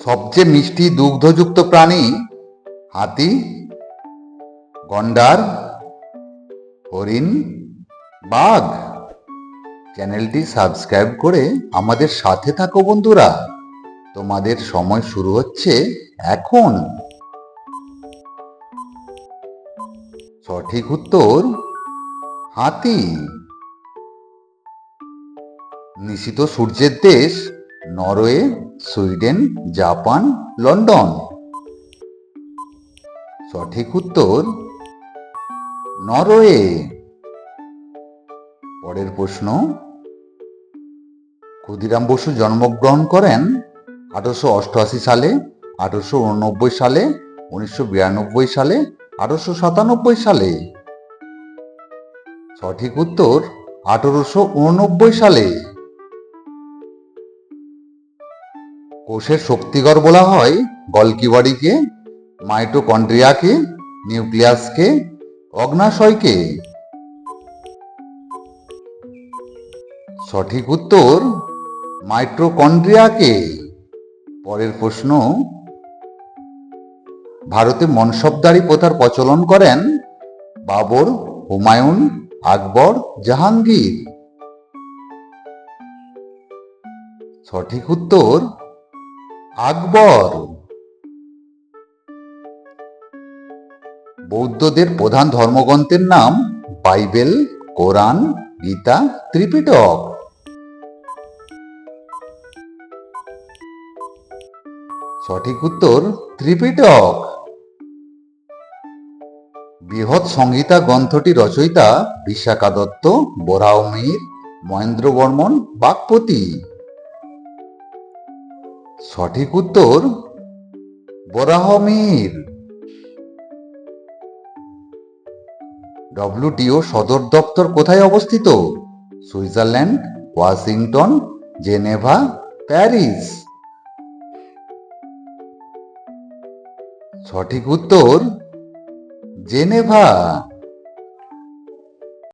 সবচেয়ে মিষ্টি দুগ্ধযুক্ত প্রাণী? হাতি, গন্ডার, হরিণ, বাঘ? চ্যানেলটি সাবস্ক্রাইব করে আমাদের সাথে থাকো বন্ধুরা। তোমাদের সময় শুরু হচ্ছে এখন। সঠিক উত্তর হাতি। নিশিত সূর্যের দেশ? Norway, Sweden, Japan, London? সঠিক উত্তর নরওয়ে। পরের প্রশ্ন, ক্ষুদিরাম বসু জন্মগ্রহণ করেন 1888 সালে, 1889 সালে, 1992 সালে, 1897 সালে? সঠিক উত্তর 1889 সালে। কোষের শক্তিঘর বলা হয় গলগি বডিকে, মাইটোকন্ড্রিয়াকে, নিউক্লিয়াসকে, অগ্ন্যাশয়কে? সঠিক উত্তর মাইটোকন্ড্রিয়াকে। পরের প্রশ্ন, ভারতে মনসবদারি প্রথার প্রচলন করেন বাবর, হুমায়ুন, আকবর, জাহাঙ্গীর? সঠিক উত্তর আকবর। বৌদ্ধদের প্রধান ধর্মগ্রন্থের নাম বাইবেল, কোরআন, গীতা, ত্রিপিটক? সঠিক উত্তর ত্রিপিটক। বৃহৎ সংহিতা গ্রন্থটি রচয়িতা বিশাখা দত্ত, বরাহমিহির, মহেন্দ্র বর্মন, বাগপতি? সঠিক উত্তর বরাহমিহির। ডব্লিউটিও সদর দপ্তর কোথায় অবস্থিত? Switzerland, Washington, Geneva, Paris? সঠিক উত্তর জেনেভা।